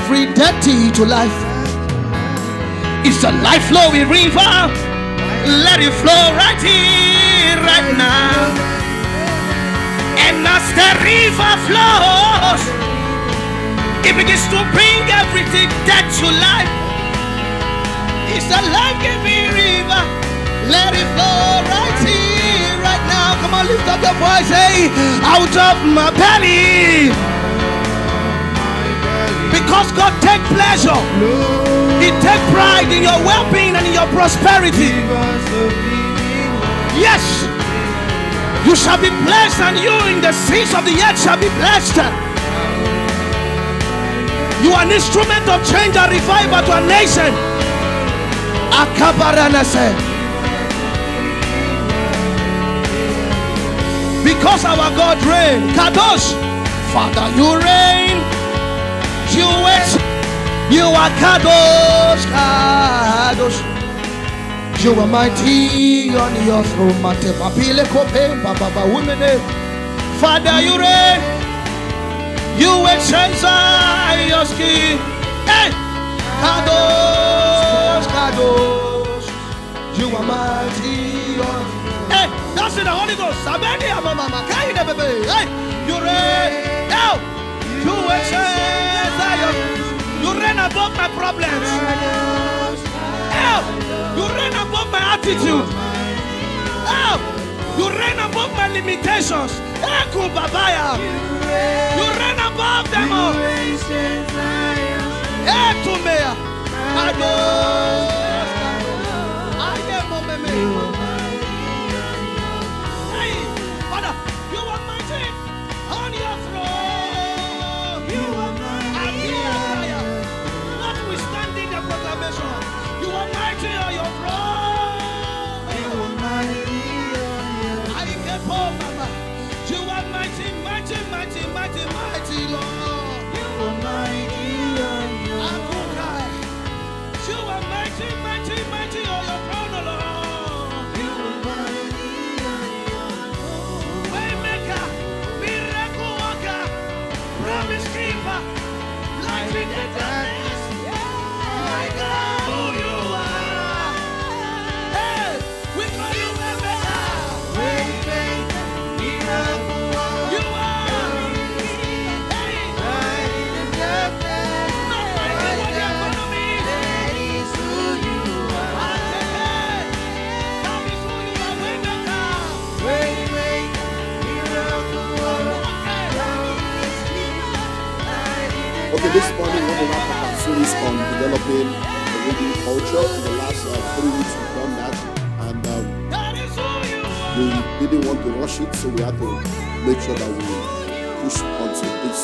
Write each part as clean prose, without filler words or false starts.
every dirty to life. It's a life-flowing river. Let it flow right here, right now. And as the river flows, it begins to bring everything dead to life. It's a life-giving river. Let it flow right here, right now. Come on, lift up your voice. Hey, out of my belly. Because God takes pleasure. He takes pride in your well-being and in your prosperity. Yes. You shall be blessed, and you in the seas of the earth shall be blessed. You are an instrument of change and revival to a nation. Because our God reigns. Kadosh, Father, you reign. You wait. You are Kadosh, Kadosh. You are mighty on your throne. Father, you reign. You will change your skin. Hey, Kadosh, Kadosh. You are mighty on. Hey, that's in the Holy Ghost. Hey, you reign. Now, you will change your. You reign above my problems. You reign above my attitude. You reign above my limitations. You reign above them all. Father, you are mighty on your throne. You are mighty. Notwithstanding the proclamation, you are mighty on your throne. You are mighty on your throne. I get home, Mama. You are mighty, mighty, mighty, mighty, mighty, Lord. You are mighty on your throne. You are mighty, mighty, mighty on your throne, Lord. You are mighty on your throne. Waymaker, miracle worker, promise keeper, light in the darkness. My God, who you are. Hey, we call you Waymaker. Waymaker, miracle worker. You are. Hey, light in the darkness. Nobody will ever me. That is who you are. That is who you are, Waymaker. Waymaker, miracle worker. Okay, this morning we're going to wrap up our series on developing the reading culture. In the last 3 weeks we've done that, and we didn't want to rush it, so we had to make sure that we push until this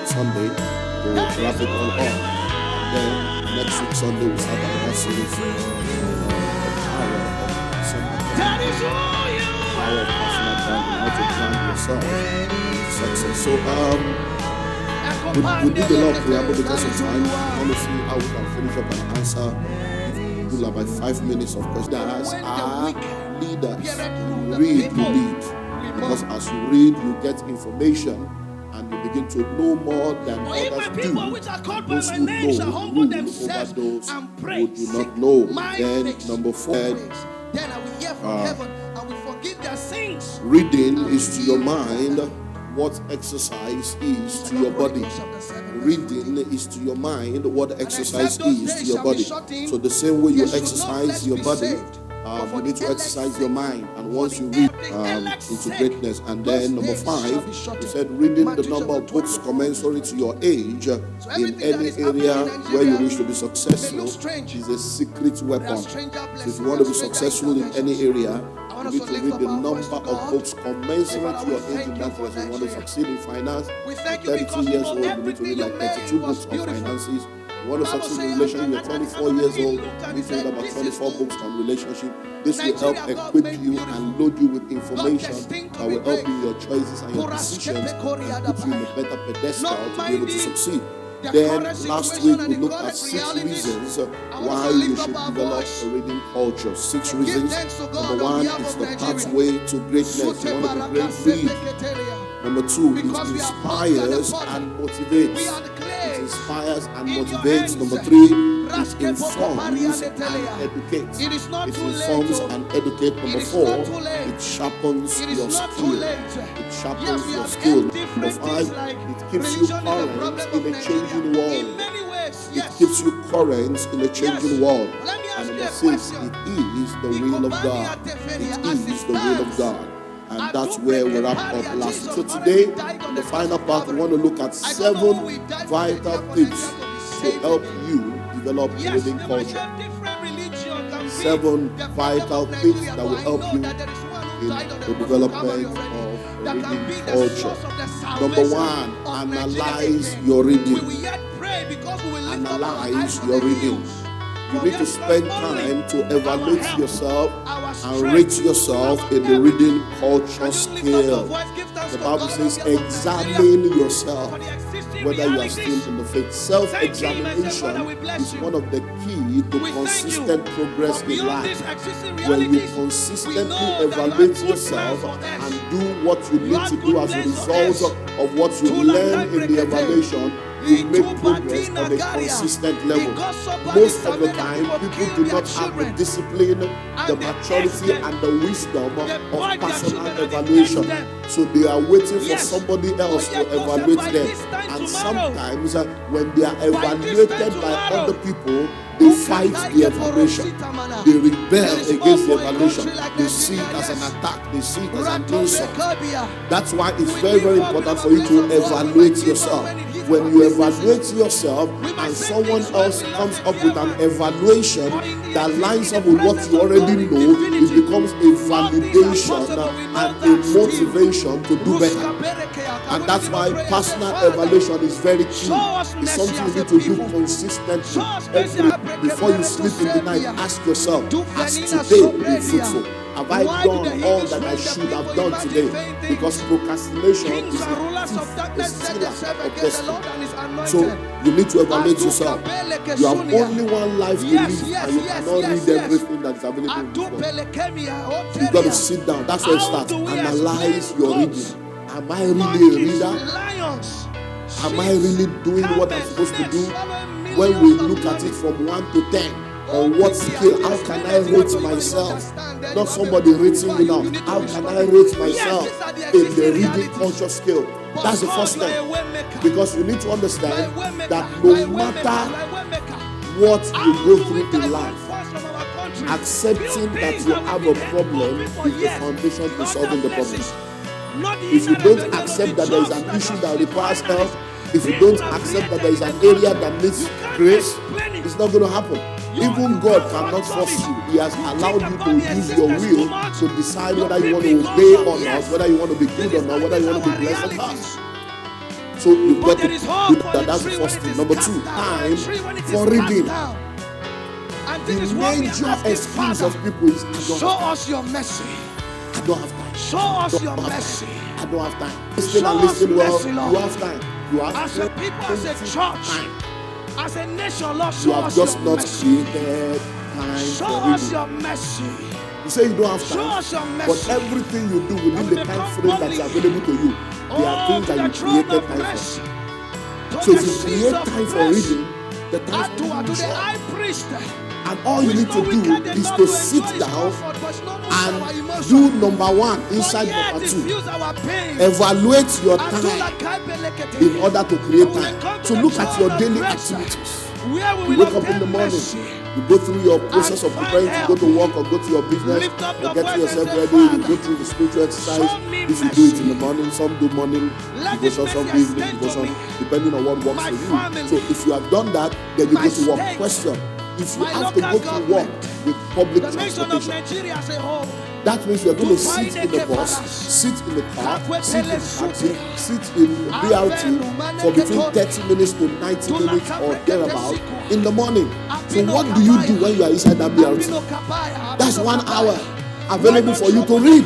Sunday to wrap it all up. And then next week Sunday we start another series on the power of personal branding, how to brand yourself success. So we did a lot of preamble because of time. I want to see how we can finish up and answer people about 5 minutes of questions. As our leaders, you read to lead. Because as you read, you get information and you begin to know more than others do. Those who know rule over those who do not know. Then number 4, then I will hear from heaven and will forgive their sins. Reading is to your mind what exercise is to your body. Reading is to your mind what exercise is to your body. So the same way you exercise your body, you need to exercise your mind. And once you read into greatness. And then number 5, he said reading the number of books commensurate to your age in any area where you wish to be successful is a secret weapon. So if you want to be successful in any area, you need to read the number of books commensurate to your age in that place. If you want to succeed in finance, at 32 years old, you need to read like 32 books on finances. You want to succeed in relationship, you're 24 years old, you need to read about 24 books on relationship. This will help equip you and load you with information that will help you in your choices and your decisions and put you in a better pedestal to be able to succeed. Then last week we looked at 6 reasons why you should develop a reading culture. 6 reasons. Number 1 is the pathway to greatness. You want to be great, read. Number 2, it inspires and motivates. It inspires and motivates. Number 3, it informs and educates. It is not It too informs late. and educates. Number It is 4, not too late. it sharpens It is your not too skill. late. It sharpens Yes, we your have skill. heard Number different 5, things like it keeps you religion is the current problem of in a changing Nigeria. In world. many ways, It yes. keeps you current in a changing world. Let me ask And you number a 6, question. it is the will of God. It is the will of God. And that's where we wrap up last. So today, in the final part, we want to look at 7 vital tips to help you develop a reading culture. 7 vital tips that will help you in the development of a reading culture. Number 1, analyze your reading. Analyze your reading. You need to spend time to evaluate yourself and rate yourself in the reading culture scale. The Bible says, examine yourself whether you are still in the faith. Self-examination is one of the key to consistent progress in life. When you consistently evaluate yourself and do what you need to do as a result of what you learn in the evaluation, you make progress on a consistent level. Most of the time, people do not have the discipline, the maturity, and the wisdom of personal evaluation. So they are waiting for somebody else to evaluate them. And sometimes when they are evaluated by other people, they fight the evaluation. They rebel against the evaluation. They see it as an attack. They see it as an insult. That's why it's very, very important for you to evaluate yourself. When you evaluate yourself and someone else comes up with an evaluation that lines up with what you already know, it becomes a validation and a motivation to do better. And that's why personal evaluation is very key. It's something you need to do consistently. Before you sleep in the night, ask yourself, has today been fruitful? Have I done all that I should have done today? Because procrastination is a stealer of destiny. So you need to evaluate yourself. You have only one life to live, and you cannot read everything that is available in this world. You've got to sit down. That's where it starts. Analyze your reading. Am I really a reader? Am I really doing what I'm supposed to do? When we look at it from 1 to 10, on what scale, how can I rate myself? Not somebody rating me now. How can I rate myself in the reading culture scale? That's the first step. Because you need to understand that no matter what you go through in life, accepting that you have a problem is the foundation to solving the problem. If you don't accept that there is an issue that requires help, if you don't accept that there is an area that needs grace, it's not going to happen. Even God cannot force you. He has allowed you to use your will to decide whether you want to obey or not, whether you want to be good or not, whether you want to be blessed or not. So you've got to do that. That's the first thing. Number 2, time for reading. The major excuse of people is, show us your mercy. I don't have time. Show us your mercy. I don't have time. Listen and listen well. You have time. You have as a people, as a church, as a nation, Lord, show us your mercy. You have just not created time show for us reading. your mercy. You say you don't have time, show us your mercy. but everything you do within the time frame that's available to you, there are things that you created time for. So if you create time for reading, the time for reading is short. And all you need to do is to sit down and do number 1 inside number 2. Evaluate your time in order to create time. So look at your daily activities. You wake up in the morning, you go through your process of preparing to go to work or go to your business, or get yourself ready, you go through the spiritual exercise. If you do it in the morning, some do morning devotion, some do evening devotion, depending on what works for you. So if you have done that, then you go to work. Question: if you have to go to work with public transportation, that means you're going to sit in the bus, sit in the car, sit in the taxi, sit in the BRT for between 30 minutes to 90 minutes or thereabout in the morning. So what do you do when you are inside that BRT? That's 1 hour available for you to read.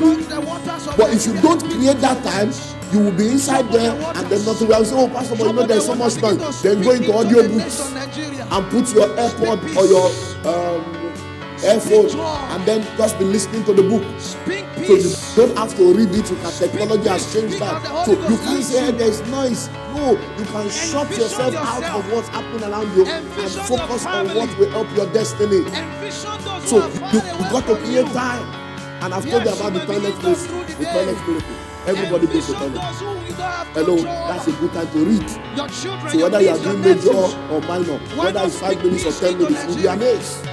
But if you don't create that time, you will be inside there and then nothing. I will say, oh, Pastor, but you know there's so much noise. Then go into audiobooks and put your AirPod or your earphone and then just be listening to the book. peace. So you don't have to read it. You can, technology has changed that. So you can't say there's noise. No, you can shut yourself out of what's happening around you and focus on what will help your destiny. So you got to create time. And I've told you about the toilet place, the toilet miracle. Everybody goes to the toilet. Hello, that's a good time to read. So whether you are doing major or minor, whether it's 5 minutes or 10 minutes, you'll be amazed.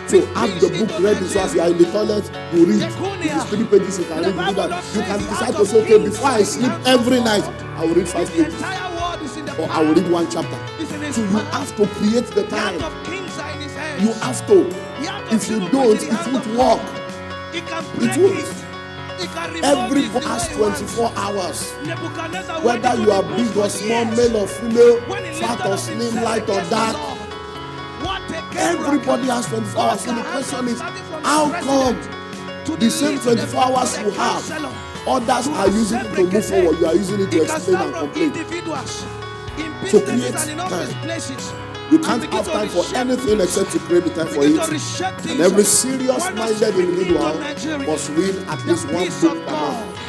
So have the book ready, so as you are in the toilet, you read. If it's 3 pages, you can read. You can decide to say, okay, before I sleep every night, I will read 5 pages. Or I will read 1 chapter. So you have to create the time. You have to. If you don't, it won't work. It won't. Every book has 24 hours. Whether you are big or small, male or female, fat or slim, light or dark, everybody has 24 hours. So the question is, how come the same 24 hours you have, others are using it to move forward, you are using it to explain and complain? So create time. You can't have time for anything except to create the time for it. And every serious-minded individual must read at least 1 book per month.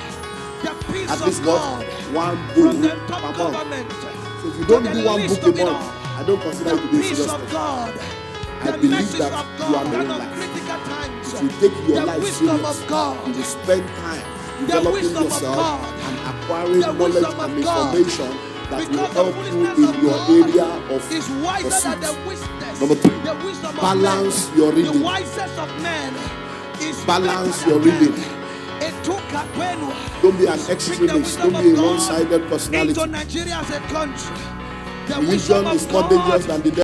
At least what? 1 book per month. So if you don't do 1 book a month, I don't consider it to be a serious person. I believe that you are not life. If you take your life serious, you will spend time developing yourself and acquiring knowledge and information that will help you in your area of pursuit. Number 3, balance your reading. Balance your reading. Don't be an extremist. Don't be a one-sided personality. Religion is more dangerous than the devil.